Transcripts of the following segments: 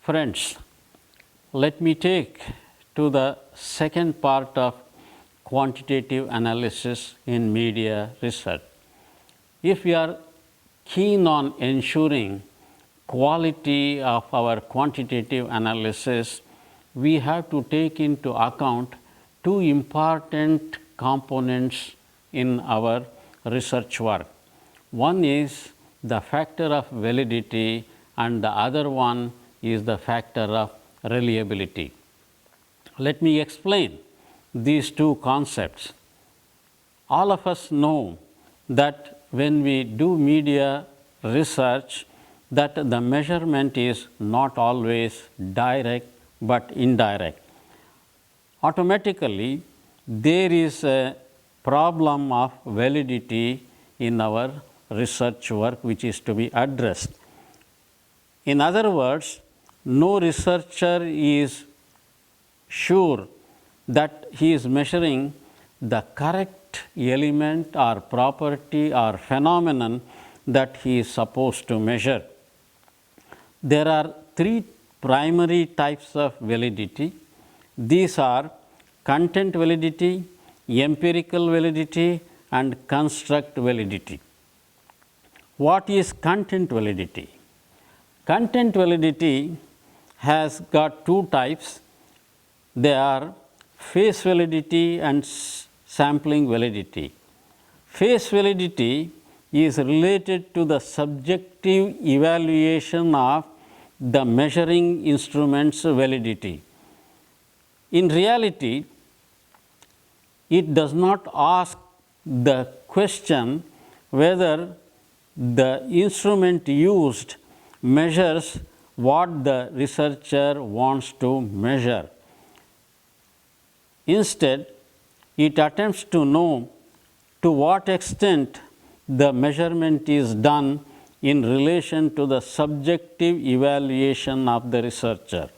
Friends, let me take to the second part of quantitative analysis in media research. If we are keen on ensuring quality of our quantitative analysis, we have to take into account two important components in our research work. One is the factor of validity and the other one is the factor of reliability. Let me explain these two concepts. All of us know that when we do media research, that the measurement is not always direct but indirect. Automatically, there is a problem of validity in our research work which is to be addressed. In other words, no researcher is sure that he is measuring the correct element or property or phenomenon that he is supposed to measure. There are three primary types of validity. These are content validity, empirical validity, and construct validity. What is content validity? Content validity has got two types. They are face validity and sampling validity. Face validity is related to the subjective evaluation of the measuring instrument's validity. In reality, it does not ask the question whether the instrument used measures what the researcher wants to measure. Instead, it attempts to know to what extent the measurement is done in relation to the subjective evaluation of the researcher.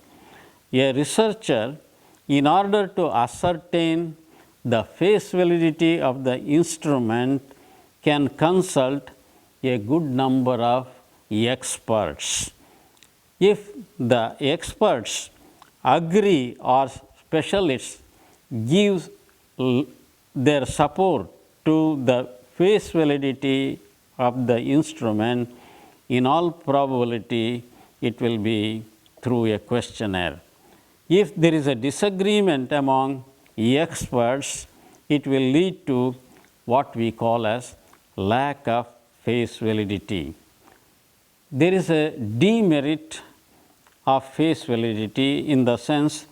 A researcher, in order to ascertain the face validity of the instrument, can consult a good number of experts. If the experts agree or specialists give their support to the face validity of the instrument, in all probability it will be through a questionnaire. If there is a disagreement among experts, it will lead to what we call as lack of face validity. There is a demerit of face validity in the sense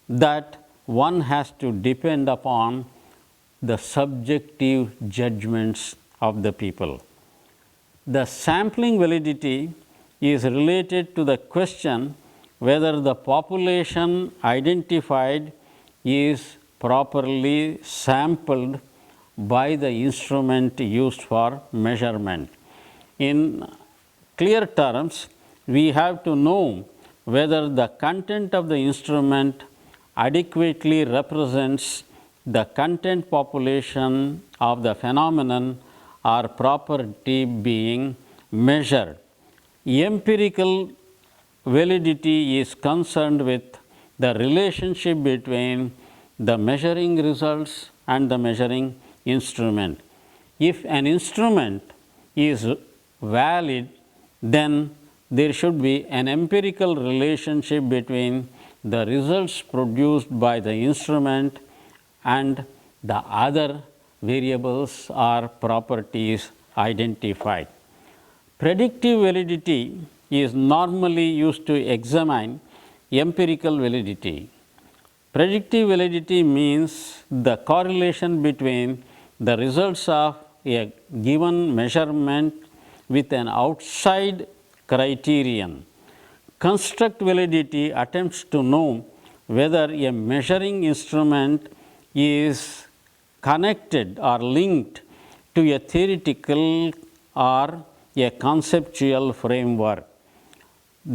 that one has to depend upon the subjective judgments of the people. The sampling validity is related to the question whether the population identified is properly sampled by the instrument used for measurement. In clear terms, we have to know whether the content of the instrument adequately represents the content population of the phenomenon or property being measured. Empirical validity is concerned with the relationship between the measuring results and the measuring instrument. If an instrument is valid, then there should be an empirical relationship between the results produced by the instrument and the other variables or properties identified. Predictive validity is normally used to examine empirical validity. Predictive validity means the correlation between the results of a given measurement with an outside criterion. Construct validity attempts to know whether a measuring instrument is connected or linked to a theoretical or a conceptual framework.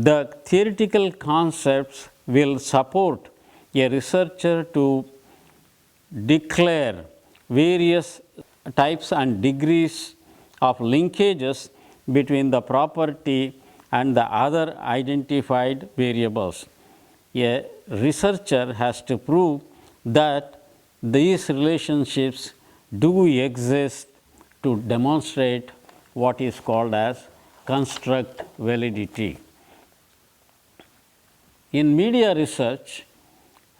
The theoretical concepts will support a researcher to declare various types and degrees of linkages between the property and the other identified variables. A researcher has to prove that these relationships do exist to demonstrate what is called as construct validity. In media research,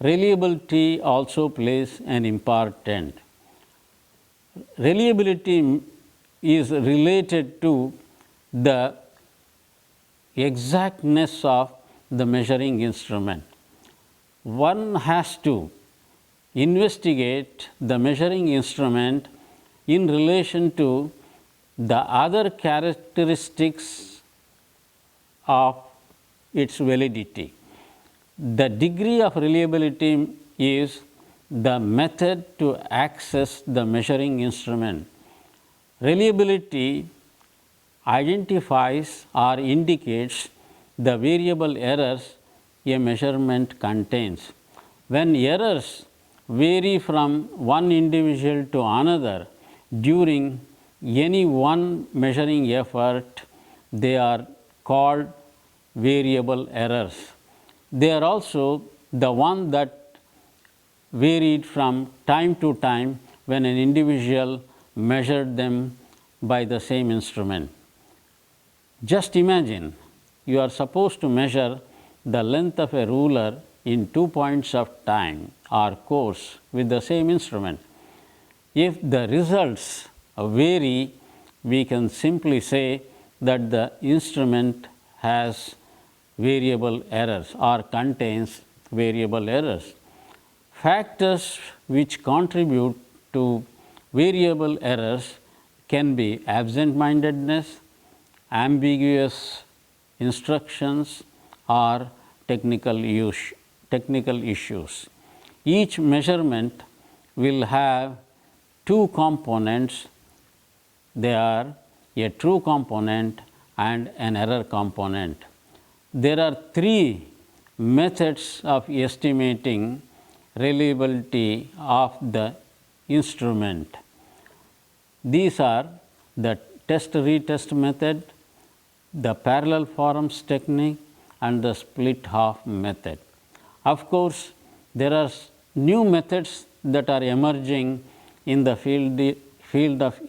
reliability also plays an important. Reliability is related to the exactness of the measuring instrument. One has to investigate the measuring instrument in relation to the other characteristics of its validity. The degree of reliability is the method to access the measuring instrument. Reliability identifies or indicates the variable errors a measurement contains. When errors vary from one individual to another during any one measuring effort, they are called variable errors. They are also the one that varied from time to time when an individual measured them by the same instrument. Just imagine you are supposed to measure the length of a ruler in 2 points of time or course with the same instrument. If the results vary, we can simply say that the instrument has variable errors or contains variable errors. Factors which contribute to variable errors can be absent-mindedness, ambiguous instructions, or technical issues. Each measurement will have two components. They are a true component and an error component. There are three methods of estimating reliability of the instrument. These are the test-retest method, the parallel forums technique, and the split half method. Of course, there are new methods that are emerging in the field of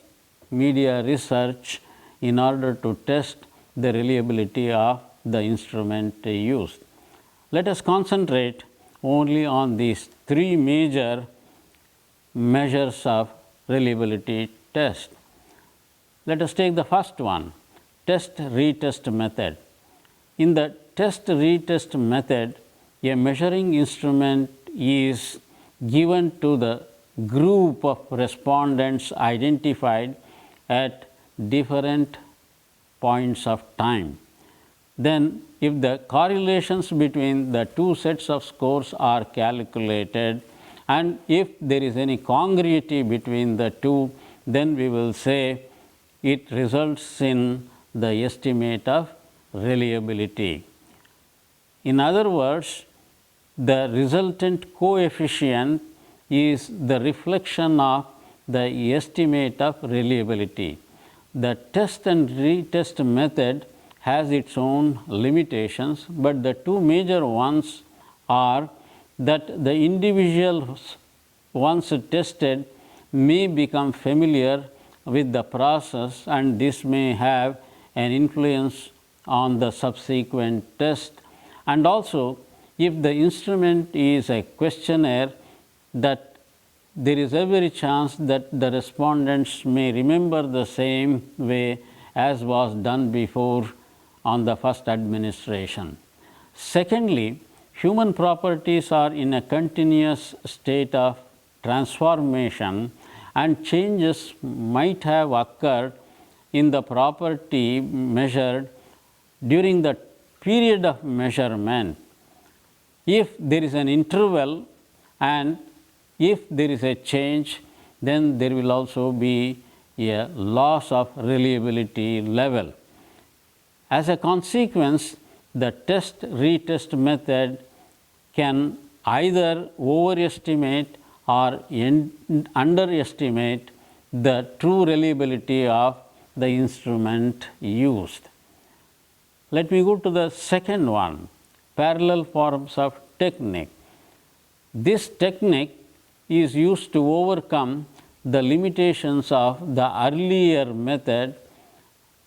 media research in order to test the reliability of the instrument used. Let us concentrate only on these three major measures of reliability test. Let us take the first one, test-retest method. In the test-retest method, a measuring instrument is given to the group of respondents identified at different points of time. Then, if the correlations between the two sets of scores are calculated, and if there is any congruity between the two, then we will say it results in the estimate of reliability. In other words, the resultant coefficient is the reflection of the estimate of reliability. The test and retest method has its own limitations, but the two major ones are that the individuals once tested may become familiar with the process, and this may have an influence on the subsequent test. And also, if the instrument is a questionnaire, that there is every chance that the respondents may remember the same way as was done before on the first administration. Secondly, human properties are in a continuous state of transformation, and changes might have occurred in the property measured during the period of measurement. If there is an interval and if there is a change, then there will also be a loss of reliability level. As a consequence, the test-retest method can either overestimate or underestimate the true reliability of the instrument used. Let me go to the second one, parallel forms of technique. This technique is used to overcome the limitations of the earlier method,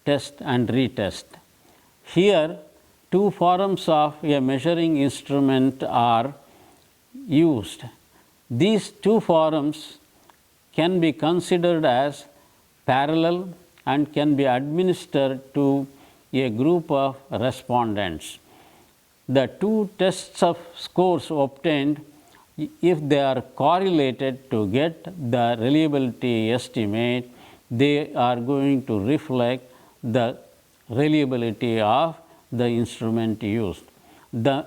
test and retest. Here, two forms of a measuring instrument are used. These two forms can be considered as parallel and can be administered to a group of respondents. The two tests of scores obtained, if they are correlated to get the reliability estimate, they are going to reflect the reliability of the instrument used. The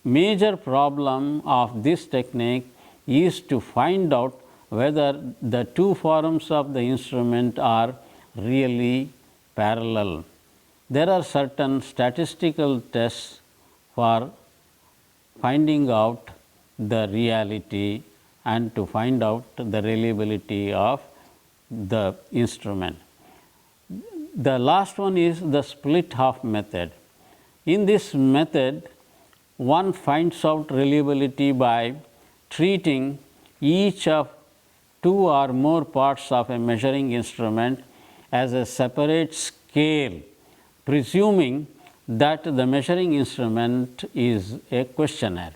major problem of this technique is to find out whether the two forms of the instrument are really parallel. There are certain statistical tests for finding out the reality and to find out the reliability of the instrument. The last one is the split half method. In this method, one finds out reliability by treating each of two or more parts of a measuring instrument as a separate scale, presuming that the measuring instrument is a questionnaire.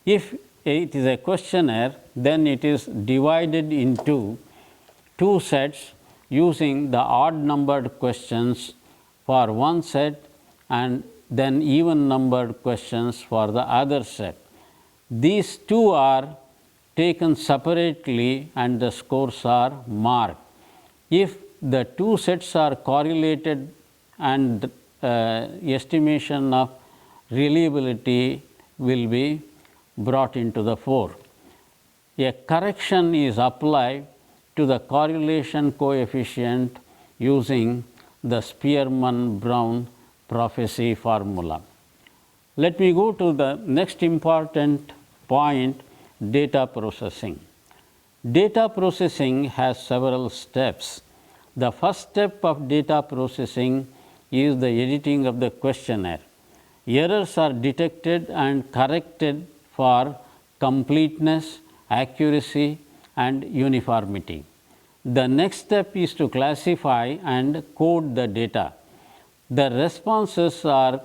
If it is a questionnaire, then it is divided into two sets using the odd numbered questions for one set and then even numbered questions for the other set. These two are taken separately and the scores are marked. If the two sets are correlated and estimation of reliability will be brought into the fore. A correction is applied to the correlation coefficient using the Spearman-Brown prophecy formula. Let me go to the next important point, data processing. Data processing has several steps. The first step of data processing is the editing of the questionnaire. Errors are detected and corrected for completeness, accuracy and uniformity. The next step is to classify and code the data. The responses are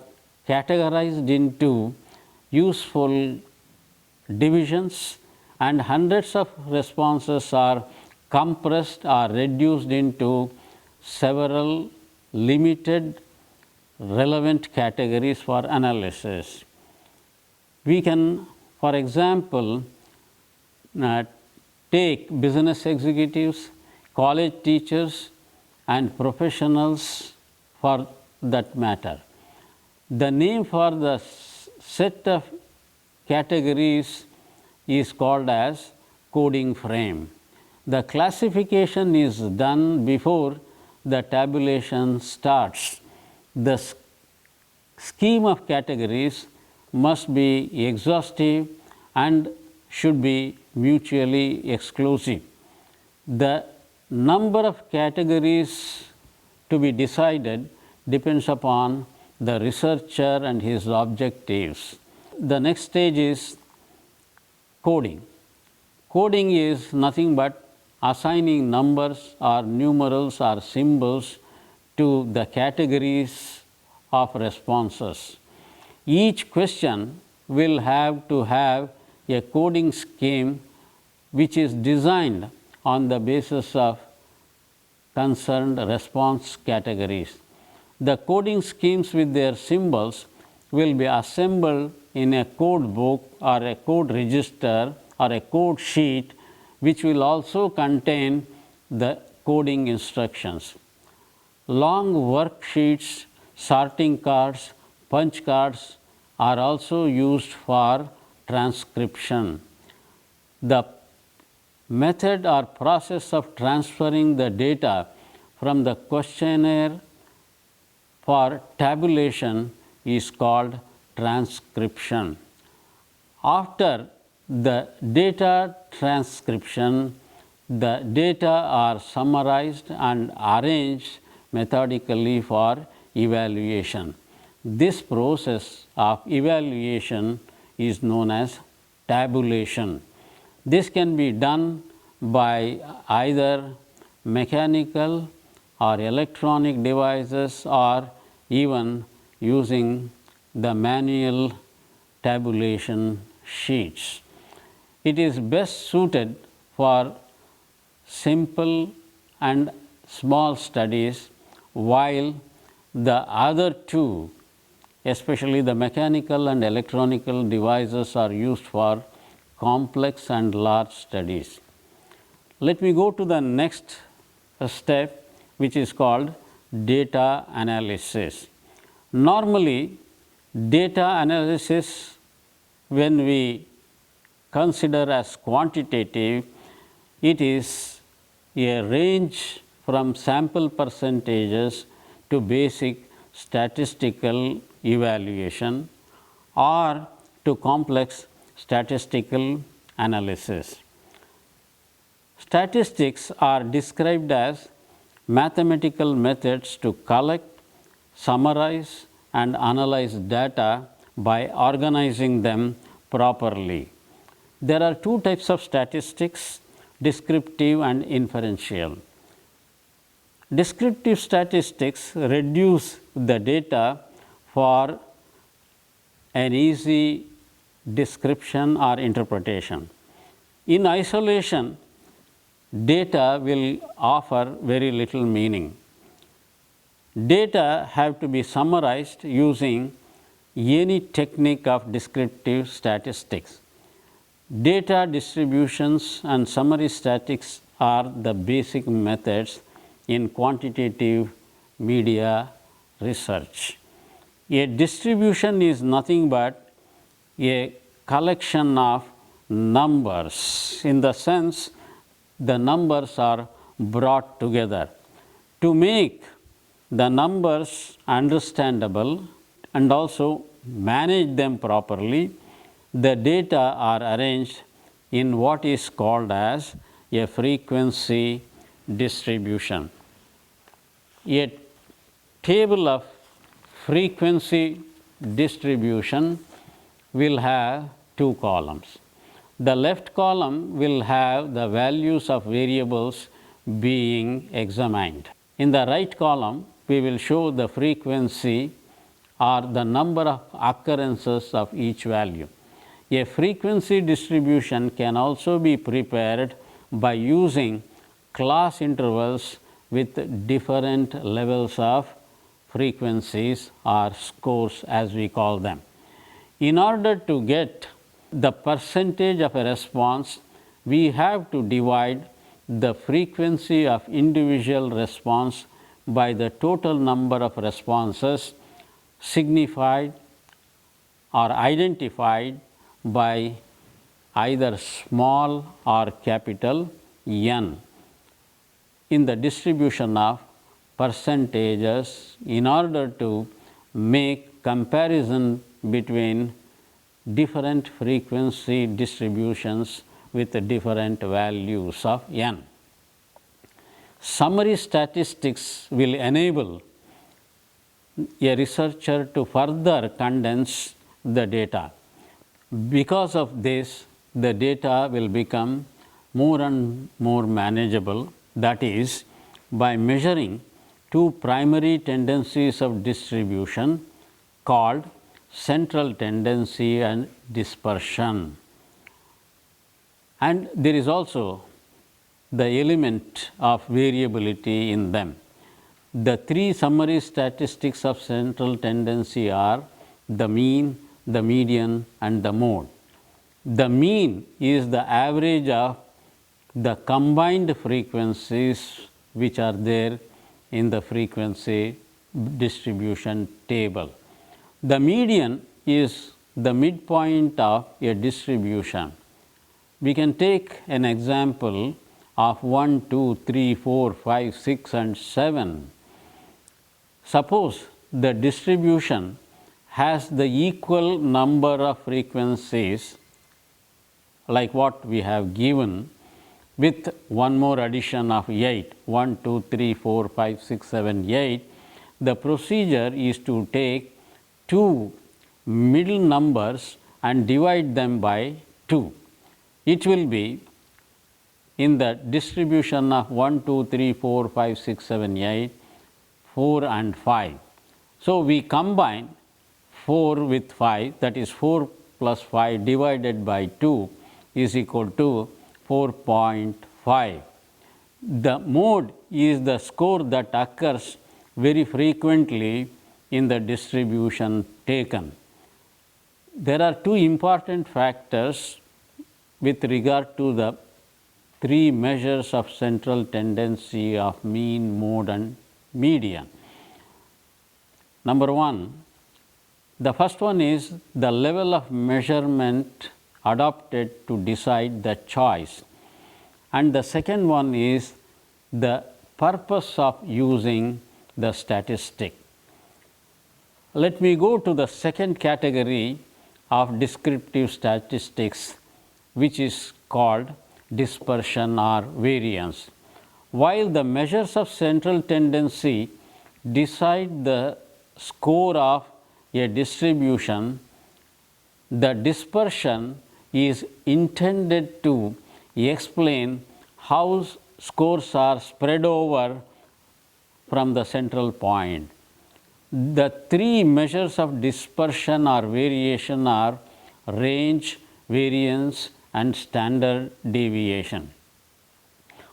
categorized into useful divisions and hundreds of responses are compressed or reduced into several limited relevant categories for analysis. We can, for example, take business executives, college teachers and professionals for that matter. The name for the set of categories is called as coding frame. The classification is done before the tabulation starts. The scheme of categories must be exhaustive and should be mutually exclusive. The number of categories to be decided depends upon the researcher and his objectives. The next stage is coding. Coding is nothing but assigning numbers or numerals or symbols to the categories of responses. Each question will have to have a coding scheme which is designed on the basis of concerned response categories. The coding schemes with their symbols will be assembled in a code book or a code register or a code sheet which will also contain the coding instructions. Long worksheets, sorting cards, punch cards are also used for transcription. The method or process of transferring the data from the questionnaire for tabulation is called transcription. After the data transcription, the data are summarized and arranged methodically for evaluation. This process of evaluation is known as tabulation. This can be done by either mechanical or electronic devices or even using the manual tabulation sheets. It is best suited for simple and small studies, while the other two, especially the mechanical and electronical devices, are used for complex and large studies. Let me go to the next step, which is called data analysis. Normally, data analysis, when we consider as quantitative, it is a range from sample percentages to basic statistical evaluation or to complex statistical analysis. Statistics are described as mathematical methods to collect, summarize, and analyze data by organizing them properly. There are two types of statistics: descriptive and inferential. Descriptive statistics reduce the data for an easy description or interpretation. In isolation, data will offer very little meaning. Data have to be summarized using any technique of descriptive statistics. Data distributions and summary statistics are the basic methods in quantitative media research. A distribution is nothing but a collection of numbers, in the sense the numbers are brought together. To make the numbers understandable and also manage them properly, the data are arranged in what is called as a frequency distribution. A table of frequency distribution will have two columns. The left column will have the values of variables being examined. In the right column, we will show the frequency or the number of occurrences of each value. A frequency distribution can also be prepared by using class intervals with different levels of frequencies or scores, as we call them. In order to get the percentage of a response, we have to divide the frequency of individual response by the total number of responses signified or identified by either small or capital N in the distribution of percentages, in order to make comparison between different frequency distributions with different values of N. Summary statistics will enable a researcher to further condense the data. Because of this, the data will become more and more manageable, that is, by measuring two primary tendencies of distribution called central tendency and dispersion. And there is also the element of variability in them. The three summary statistics of central tendency are the mean, the median, and the mode. The mean is the average of the combined frequencies which are there in the frequency distribution table. The median is the midpoint of a distribution. We can take an example of 1, 2, 3, 4, 5, 6, and 7. Suppose the distribution has the equal number of frequencies like what we have given, with one more addition of 8, 1, 2, 3, 4, 5, 6, 7, 8. The procedure is to take two middle numbers and divide them by 2. It will be in the distribution of 1, 2, 3, 4, 5, 6, 7, 8, 4 and 5. So, we combine 4 with 5, that is 4 plus 5 divided by 2 is equal to 4.5. The mode is the score that occurs very frequently in the distribution taken. There are two important factors with regard to the three measures of central tendency of mean, mode and median. Number one, the first one is the level of measurement adopted to decide the choice, and the second one is the purpose of using the statistic. Let me go to the second category of descriptive statistics, which is called dispersion or variance. While the measures of central tendency decide the score of a distribution, the dispersion is intended to explain how scores are spread over from the central point. The three measures of dispersion or variation are range, variance and standard deviation.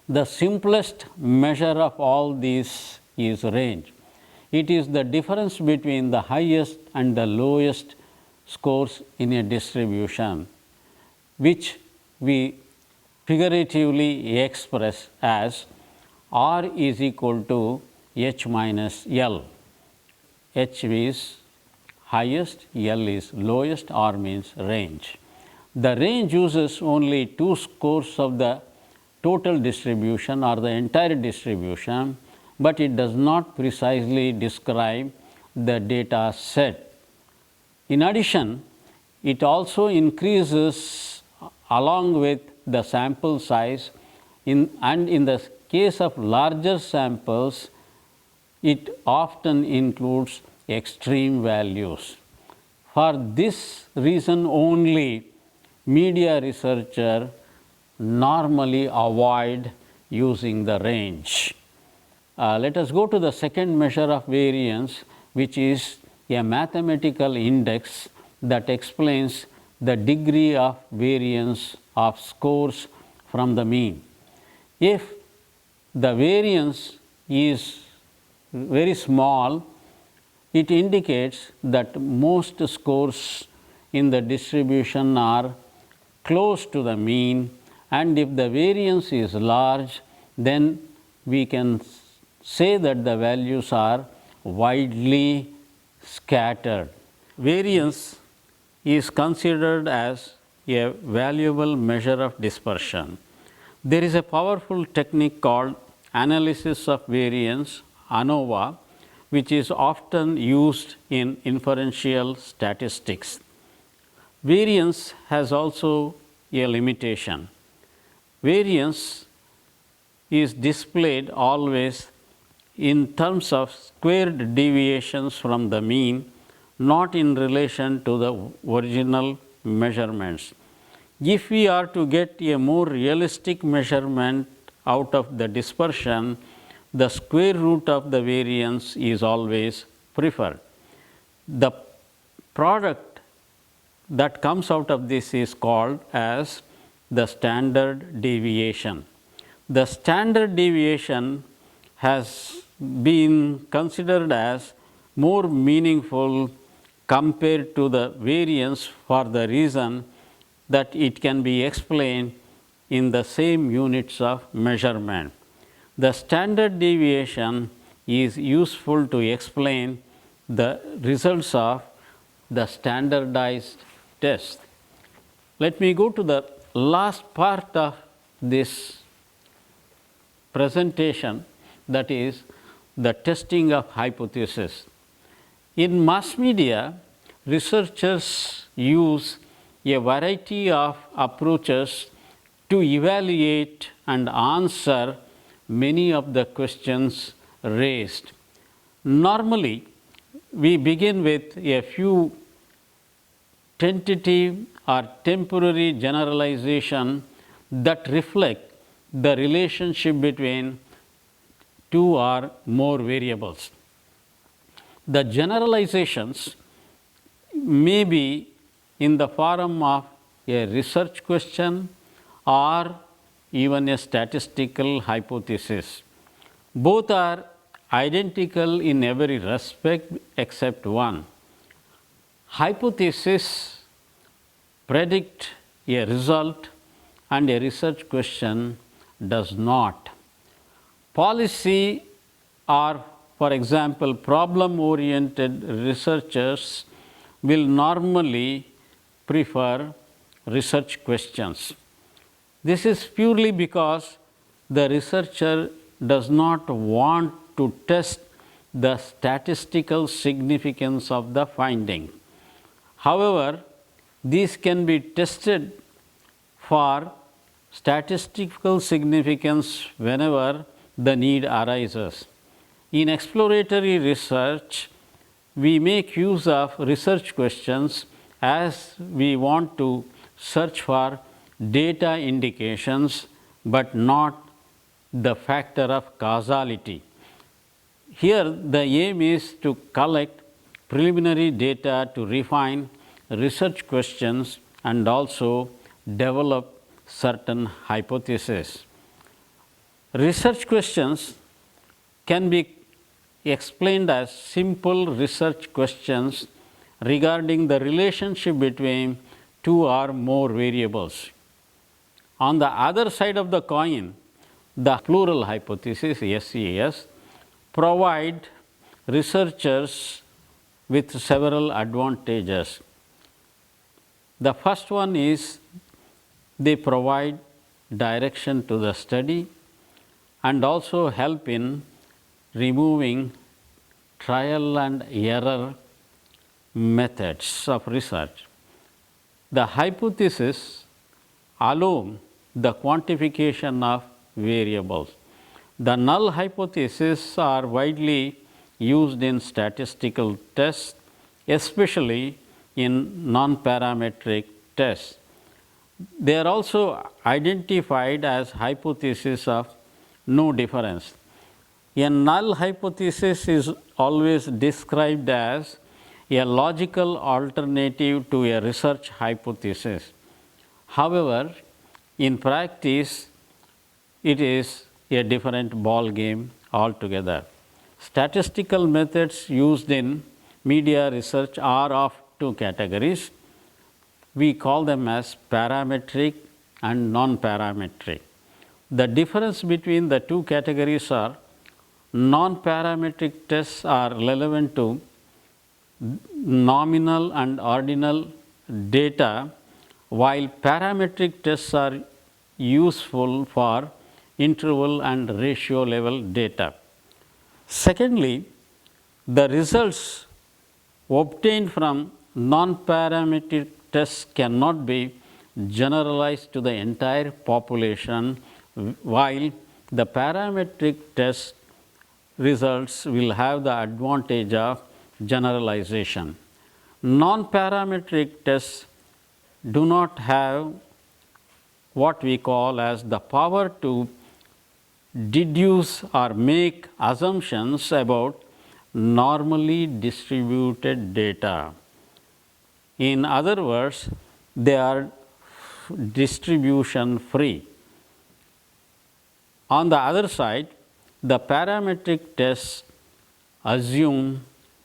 The simplest measure of all these is range. It is the difference between the highest and the lowest scores in a distribution, which we figuratively express as R is equal to H minus L. H is highest, L is lowest, R means range. The range uses only two scores of the total distribution or the entire distribution, but it does not precisely describe the data set. In addition, it also increases along with the sample size, and in the case of larger samples, it often includes extreme values. For this reason only, media researchers normally avoid using the range. Let us go to the second measure of variance, which is a mathematical index that explains the degree of variance of scores from the mean. If the variance is very small, it indicates that most scores in the distribution are close to the mean, and if the variance is large, then we can say that the values are widely scattered. Variance is considered as a valuable measure of dispersion. There is a powerful technique called analysis of variance, ANOVA, which is often used in inferential statistics. Variance has also a limitation. Variance is displayed always in terms of squared deviations from the mean, not in relation to the original measurements. If we are to get a more realistic measurement out of the dispersion, the square root of the variance is always preferred. The product that comes out of this is called as the standard deviation. The standard deviation has been considered as more meaningful compared to the variance for the reason that it can be explained in the same units of measurement. The standard deviation is useful to explain the results of the standardized test. Let me go to the last part of this presentation, that is the testing of hypothesis. In mass media, researchers use a variety of approaches to evaluate and answer many of the questions raised. Normally, we begin with a few tentative or temporary generalization that reflect the relationship between two or more variables. The generalizations may be in the form of a research question or even a statistical hypothesis. Both are identical in every respect except one. Hypothesis predict a result and a research question does not. Policy or, for example, problem oriented researchers will normally prefer research questions. This is purely because the researcher does not want to test the statistical significance of the finding. However, these can be tested for statistical significance whenever the need arises. In exploratory research, we make use of research questions as we want to search for data indications, but not the factor of causality. Here, the aim is to collect preliminary data to refine research questions and also develop certain hypotheses. Research questions can be explained as simple research questions regarding the relationship between two or more variables. On the other side of the coin, the plural hypothesis SES provide researchers with several advantages. The first one is they provide direction to the study and also help in removing trial and error methods of research. The hypothesis allow the quantification of variables. The null hypotheses are widely used in statistical tests, especially in non-parametric tests. They are also identified as hypotheses of no difference. A null hypothesis is always described as a logical alternative to a research hypothesis. However, in practice, it is a different ball game altogether. Statistical methods used in media research are of two categories. We call them as parametric and non-parametric. The difference between the two categories are non-parametric tests are relevant to nominal and ordinal data, while parametric tests are useful for interval and ratio level data. Secondly, the results obtained from non-parametric tests cannot be generalized to the entire population, while the parametric test results will have the advantage of generalization. Non-parametric tests do not have what we call as the power to deduce or make assumptions about normally distributed data. In other words, they are distribution free. On the other side, the parametric tests assume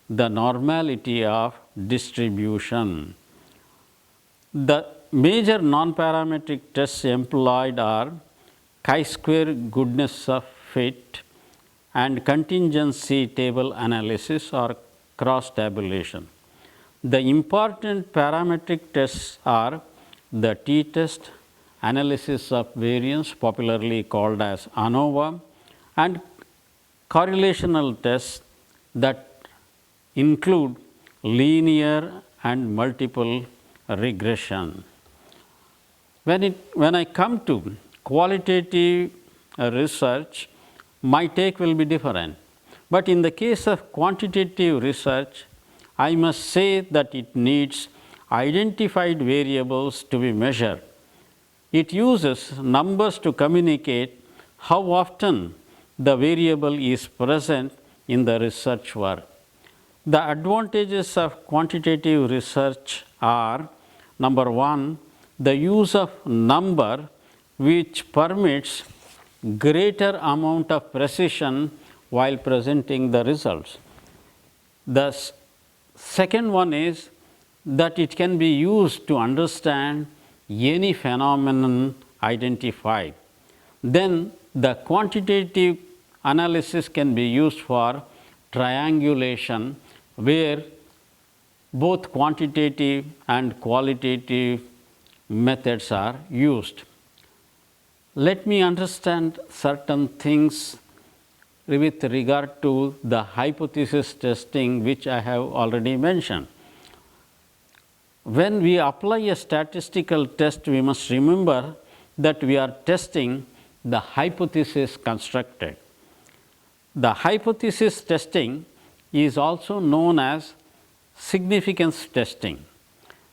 the normality of distribution. The major non-parametric tests employed are chi-square goodness of fit and contingency table analysis or cross tabulation. The important parametric tests are the t-test, analysis of variance popularly called as ANOVA, and correlational tests that include linear and multiple regression. When I come to qualitative research, my take will be different. But in the case of quantitative research, I must say that it needs identified variables to be measured. It uses numbers to communicate how often the variable is present in the research work. The advantages of quantitative research are: number one, the use of number which permits greater amount of precision while presenting the results. The second one is that it can be used to understand any phenomenon identified. Then the quantitative analysis can be used for triangulation, where both quantitative and qualitative methods are used. Let me understand certain things with regard to the hypothesis testing, which I have already mentioned. When we apply a statistical test, we must remember that we are testing the hypothesis constructed. The hypothesis testing is also known as significance testing.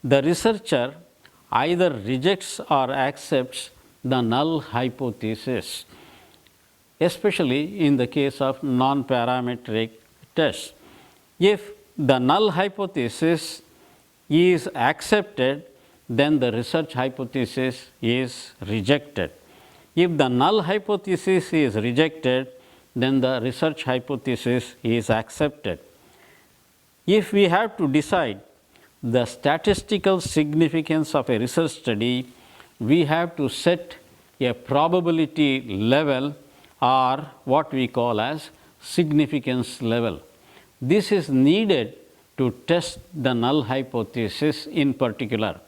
The researcher either rejects or accepts the null hypothesis, especially in the case of non-parametric tests. If the null hypothesis is accepted, then the research hypothesis is rejected. If the null hypothesis is rejected, then the research hypothesis is accepted. If we have to decide the statistical significance of a research study, we have to set a probability level, or what we call as significance level. This is needed to test the null hypothesis in particular.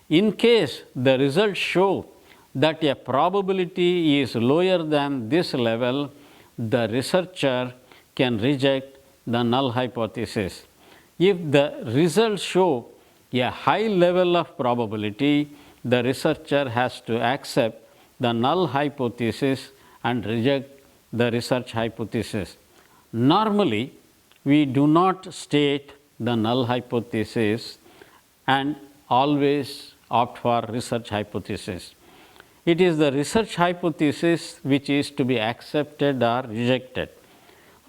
In case the results show that a probability is lower than this level, the researcher can reject the null hypothesis. If the results show a high level of probability, the researcher has to accept the null hypothesis and reject the research hypothesis. Normally, we do not state the null hypothesis and always opt for research hypothesis. It is the research hypothesis which is to be accepted or rejected.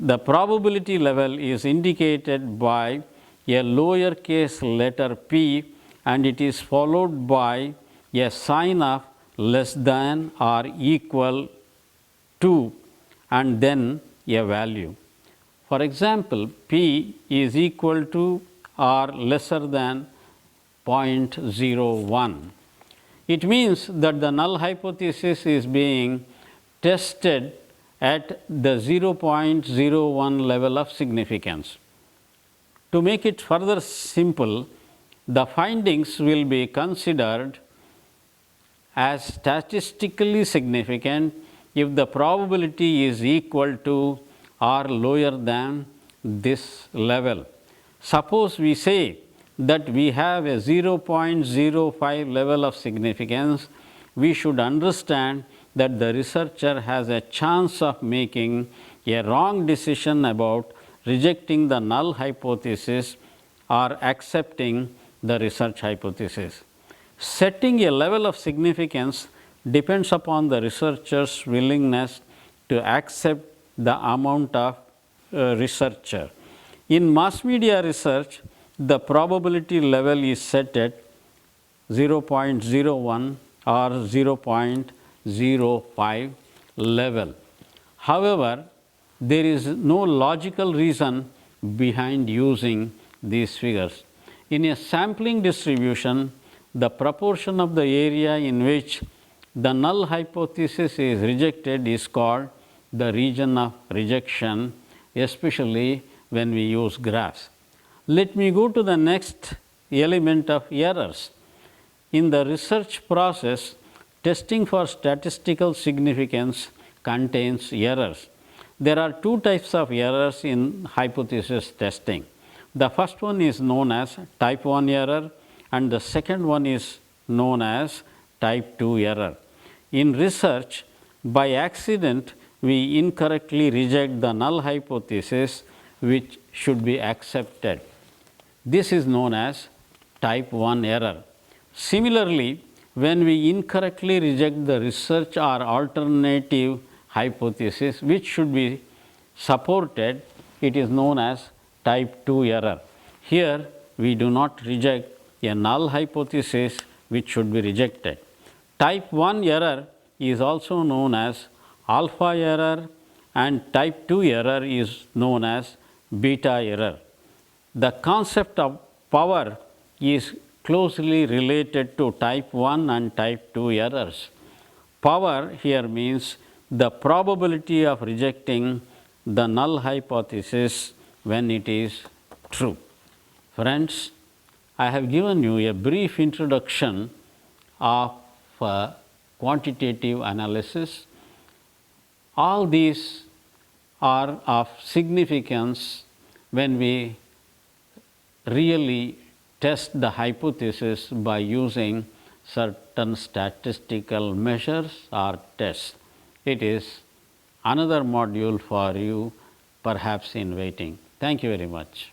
The probability level is indicated by a lowercase letter p, and it is followed by a sign of less than or equal to and then a value. For example, p is equal to or lesser than 0.01. It means that the null hypothesis is being tested at the 0.01 level of significance. To make it further simple, the findings will be considered as statistically significant if the probability is equal to or lower than this level. Suppose we say that we have a 0.05 level of significance, we should understand that the researcher has a chance of making a wrong decision about rejecting the null hypothesis or accepting the research hypothesis. Setting a level of significance depends upon the researcher's willingness to accept the amount of researcher. In mass media research, the probability level is set at 0.01 or 0.05 level. However, there is no logical reason behind using these figures. In a sampling distribution, the proportion of the area in which the null hypothesis is rejected is called the region of rejection, especially when we use graphs. Let me go to the next element of errors. In the research process, testing for statistical significance contains errors. There are two types of errors in hypothesis testing. The first one is known as type 1 error, and the second one is known as type 2 error. In research, by accident, we incorrectly reject the null hypothesis which should be accepted. This is known as type 1 error. Similarly, when we incorrectly reject the research or alternative hypothesis which should be supported, it is known as type 2 error. Here, we do not reject a null hypothesis which should be rejected. Type 1 error is also known as alpha error, and type 2 error is known as beta error. The concept of power is closely related to type 1 and type 2 errors. Power here means the probability of rejecting the null hypothesis when it is true. Friends, I have given you a brief introduction of quantitative analysis. All these are of significance when we really test the hypothesis by using certain statistical measures or tests. It is another module for you, perhaps in waiting. Thank you very much.